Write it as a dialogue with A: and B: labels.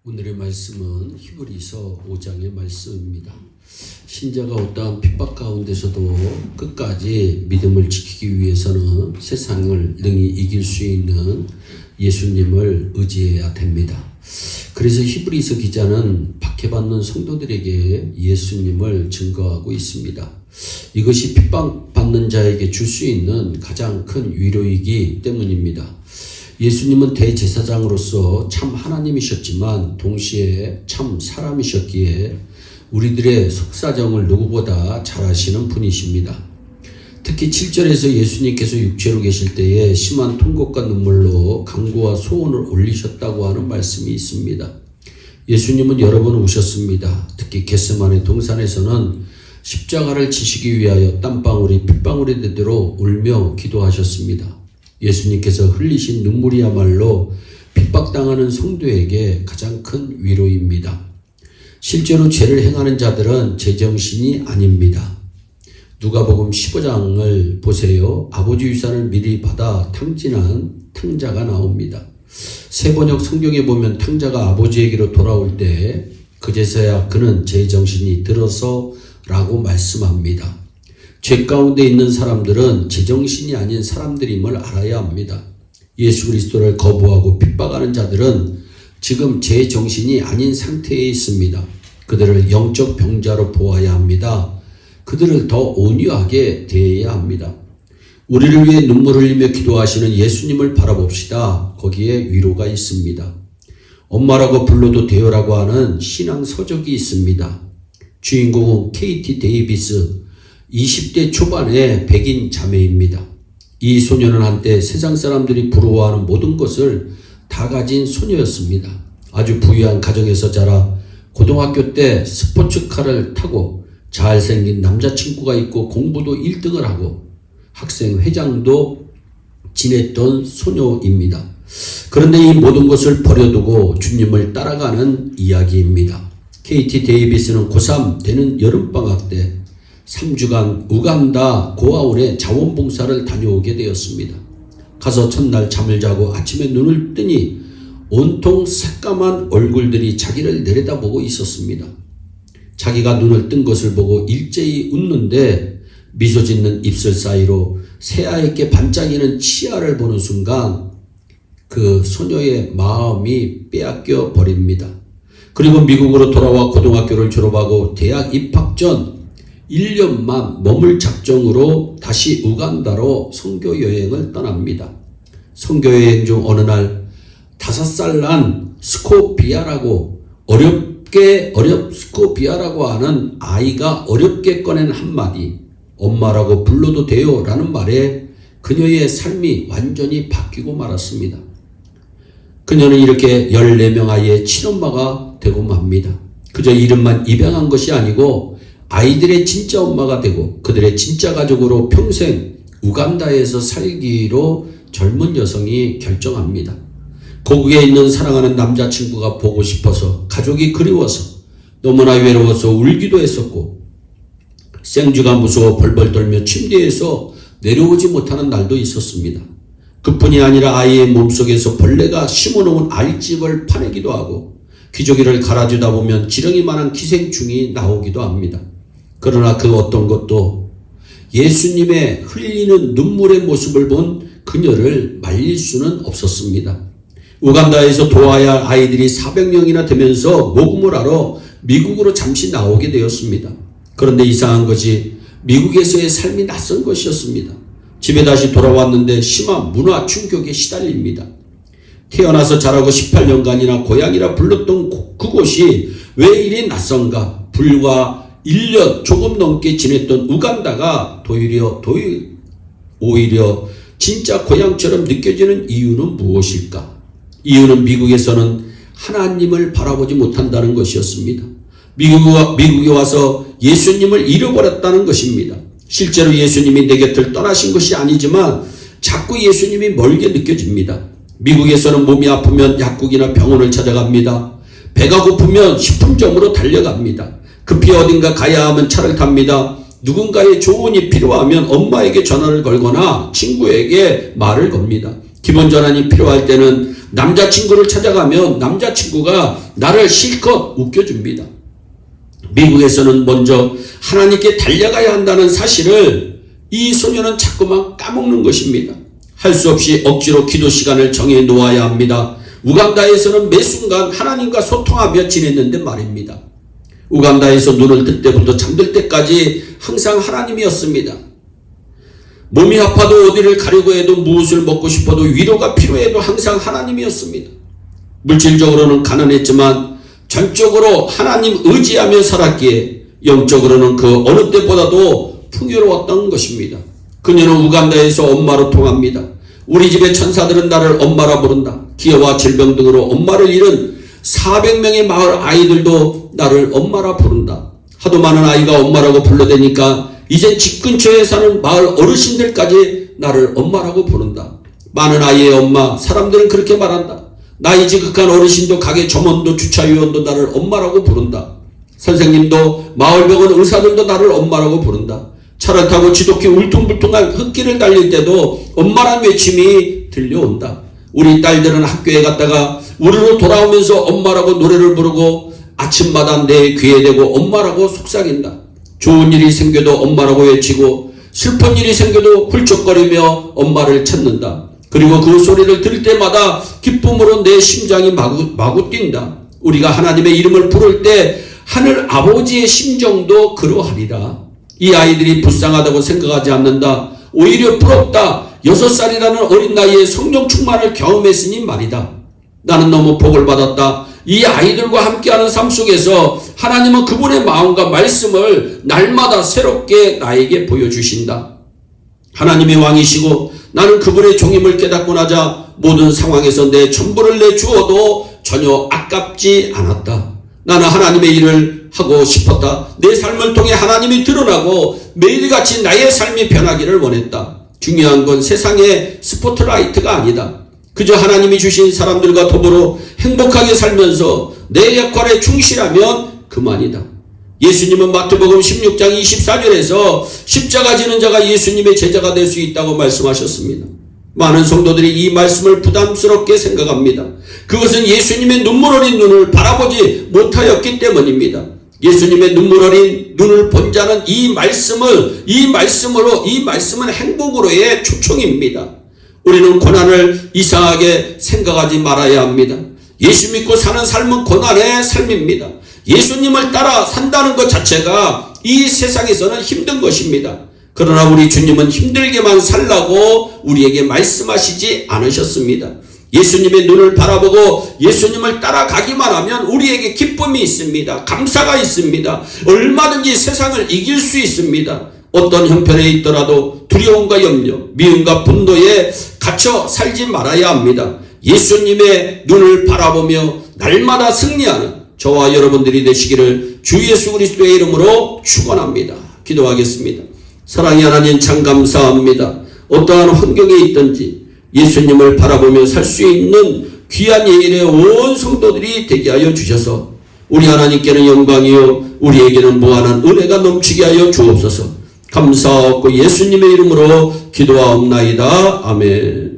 A: 오늘의 말씀은 히브리서 5장의 말씀입니다. 신자가 어떠한 핍박 가운데서도 끝까지 믿음을 지키기 위해서는 세상을 능히 이길 수 있는 예수님을 의지해야 됩니다. 그래서 히브리서 기자는 박해받는 성도들에게 예수님을 증거하고 있습니다. 이것이 핍박받는 자에게 줄 수 있는 가장 큰 위로이기 때문입니다. 예수님은 대제사장으로서 참 하나님이셨지만 동시에 참 사람이셨기에 우리들의 속사정을 누구보다 잘 아시는 분이십니다. 특히 7절에서 예수님께서 육체로 계실 때에 심한 통곡과 눈물로 간구와 소원을 올리셨다고 하는 말씀이 있습니다. 예수님은 여러 번 우셨습니다. 특히 겟세마네 동산에서는 십자가를 지시기 위하여 땀방울이 핏방울이 되도록 울며 기도하셨습니다. 예수님께서 흘리신 눈물이야말로 핍박당하는 성도에게 가장 큰 위로입니다. 실제로 죄를 행하는 자들은 제정신이 아닙니다. 누가복음 15장을 보세요. 아버지 유산을 미리 받아 탕진한 탕자가 나옵니다. 세번역 성경에 보면 탕자가 아버지에게로 돌아올 때 그제서야 그는 제정신이 들어서 라고 말씀합니다. 죄 가운데 있는 사람들은 제정신이 아닌 사람들임을 알아야 합니다. 예수 그리스도를 거부하고 핍박하는 자들은 지금 제정신이 아닌 상태에 있습니다. 그들을 영적 병자로 보아야 합니다. 그들을 더 온유하게 대해야 합니다. 우리를 위해 눈물 흘리며 기도하시는 예수님을 바라봅시다. 거기에 위로가 있습니다. 엄마라고 불러도 돼요라고 하는 신앙 서적이 있습니다. 주인공은 KT 데이비스 20대 초반의 백인 자매입니다. 이 소녀는 한때 세상 사람들이 부러워하는 모든 것을 다 가진 소녀였습니다. 아주 부유한 가정에서 자라 고등학교 때 스포츠카를 타고 잘생긴 남자친구가 있고 공부도 1등을 하고 학생회장도 지냈던 소녀입니다. 그런데 이 모든 것을 버려두고 주님을 따라가는 이야기입니다. KT 데이비스는 고3 되는 여름방학 때 3주간 우간다 고아원에 자원봉사를 다녀오게 되었습니다. 가서 첫날 잠을 자고 아침에 눈을 뜨니 온통 새까만 얼굴들이 자기를 내려다보고 있었습니다. 자기가 눈을 뜬 것을 보고 일제히 웃는데 미소 짓는 입술 사이로 새하얗게 반짝이는 치아를 보는 순간 그 소녀의 마음이 빼앗겨 버립니다. 그리고 미국으로 돌아와 고등학교를 졸업하고 대학 입학 전 1년만 머물 작정으로 다시 우간다로 선교 여행을 떠납니다. 선교 여행 중 어느 날 5살 난 스코비아라고 스코비아라고 하는 아이가 어렵게 꺼낸 한마디 엄마라고 불러도 돼요 라는 말에 그녀의 삶이 완전히 바뀌고 말았습니다. 그녀는 이렇게 14명 아이의 친엄마가 되고 맙니다. 그저 이름만 입양한 것이 아니고 아이들의 진짜 엄마가 되고 그들의 진짜 가족으로 평생 우간다에서 살기로 젊은 여성이 결정합니다. 고국에 있는 사랑하는 남자친구가 보고 싶어서 가족이 그리워서 너무나 외로워서 울기도 했었고 생쥐가 무서워 벌벌 떨며 침대에서 내려오지 못하는 날도 있었습니다. 그뿐이 아니라 아이의 몸속에서 벌레가 심어놓은 알집을 파내기도 하고 기저귀를 갈아주다 보면 지렁이만한 기생충이 나오기도 합니다. 그러나 그 어떤 것도 예수님의 흘리는 눈물의 모습을 본 그녀를 말릴 수는 없었습니다. 우간다에서 도와야 할 아이들이 400명이나 되면서 모금을 하러 미국으로 잠시 나오게 되었습니다. 그런데 이상한 것이 미국에서의 삶이 낯선 것이었습니다. 집에 다시 돌아왔는데 심한 문화 충격에 시달립니다. 태어나서 자라고 18년간이나 고향이라 불렀던 그곳이 왜 이리 낯선가? 불과 1년 조금 넘게 지냈던 우간다가 오히려 진짜 고향처럼 느껴지는 이유는 무엇일까? 이유는 미국에서는 하나님을 바라보지 못한다는 것이었습니다. 미국에 와서 예수님을 잃어버렸다는 것입니다. 실제로 예수님이 내 곁을 떠나신 것이 아니지만 자꾸 예수님이 멀게 느껴집니다. 미국에서는 몸이 아프면 약국이나 병원을 찾아갑니다. 배가 고프면 식품점으로 달려갑니다. 급히 어딘가 가야 하면 차를 탑니다. 누군가의 조언이 필요하면 엄마에게 전화를 걸거나 친구에게 말을 겁니다. 기본 전환이 필요할 때는 남자친구를 찾아가면 남자친구가 나를 실컷 웃겨줍니다. 미국에서는 먼저 하나님께 달려가야 한다는 사실을 이 소녀는 자꾸만 까먹는 것입니다. 할 수 없이 억지로 기도 시간을 정해 놓아야 합니다. 우간다에서는 매 순간 하나님과 소통하며 지냈는데 말입니다. 우간다에서 눈을 뜰 때부터 잠들 때까지 항상 하나님이었습니다. 몸이 아파도 어디를 가려고 해도 무엇을 먹고 싶어도 위로가 필요해도 항상 하나님이었습니다. 물질적으로는 가난했지만 전적으로 하나님 의지하며 살았기에 영적으로는 그 어느 때보다도 풍요로웠던 것입니다. 그녀는 우간다에서 엄마로 통합니다. 우리 집의 천사들은 나를 엄마라 부른다. 기아와 질병 등으로 엄마를 잃은 400명의 마을 아이들도 나를 엄마라 부른다. 하도 많은 아이가 엄마라고 불러대니까 이제 집 근처에 사는 마을 어르신들까지 나를 엄마라고 부른다. 많은 아이의 엄마, 사람들은 그렇게 말한다. 나이 지극한 어르신도 가게 점원도 주차위원도 나를 엄마라고 부른다. 선생님도 마을병원 의사들도 나를 엄마라고 부른다. 차를 타고 지독히 울퉁불퉁한 흙길을 달릴 때도 엄마란 외침이 들려온다. 우리 딸들은 학교에 갔다가 우리로 돌아오면서 엄마라고 노래를 부르고 아침마다 내 귀에 대고 엄마라고 속삭인다. 좋은 일이 생겨도 엄마라고 외치고 슬픈 일이 생겨도 훌쩍거리며 엄마를 찾는다. 그리고 그 소리를 들을 때마다 기쁨으로 내 심장이 마구 뛴다. 우리가 하나님의 이름을 부를 때 하늘 아버지의 심정도 그러하리라. 이 아이들이 불쌍하다고 생각하지 않는다. 오히려 부럽다. 6살이라는 어린 나이에 성령 충만을 경험했으니 말이다. 나는 너무 복을 받았다. 이 아이들과 함께하는 삶 속에서 하나님은 그분의 마음과 말씀을 날마다 새롭게 나에게 보여주신다. 하나님의 왕이시고 나는 그분의 종임을 깨닫고 나자 모든 상황에서 내 전부를 내주어도 전혀 아깝지 않았다. 나는 하나님의 일을 하고 싶었다. 내 삶을 통해 하나님이 드러나고 매일같이 나의 삶이 변하기를 원했다. 중요한 건 세상의 스포트라이트가 아니다. 그저 하나님이 주신 사람들과 더불어 행복하게 살면서 내 역할에 충실하면 그만이다. 예수님은 마태복음 16장 24절에서 십자가 지는 자가 예수님의 제자가 될 수 있다고 말씀하셨습니다. 많은 성도들이 이 말씀을 부담스럽게 생각합니다. 그것은 예수님의 눈물 어린 눈을 바라보지 못하였기 때문입니다. 예수님의 눈물 어린 눈을 본 자는 이 말씀은 행복으로의 초청입니다. 우리는 고난을 이상하게 생각하지 말아야 합니다. 예수 믿고 사는 삶은 고난의 삶입니다. 예수님을 따라 산다는 것 자체가 이 세상에서는 힘든 것입니다. 그러나 우리 주님은 힘들게만 살라고 우리에게 말씀하시지 않으셨습니다. 예수님의 눈을 바라보고 예수님을 따라가기만 하면 우리에게 기쁨이 있습니다. 감사가 있습니다. 얼마든지 세상을 이길 수 있습니다. 어떤 형편에 있더라도 두려움과 염려, 미움과 분노에 갇혀 살지 말아야 합니다. 예수님의 눈을 바라보며 날마다 승리하는 저와 여러분들이 되시기를 주 예수 그리스도의 이름으로 축원합니다. 기도하겠습니다. 사랑의 하나님 참 감사합니다. 어떠한 환경에 있든지 예수님을 바라보며 살 수 있는 귀한 예일의 온 성도들이 되게 하여 주셔서 우리 하나님께는 영광이요 우리에게는 무한한 은혜가 넘치게 하여 주옵소서. 감사하고 예수님의 이름으로 기도하옵나이다. 아멘.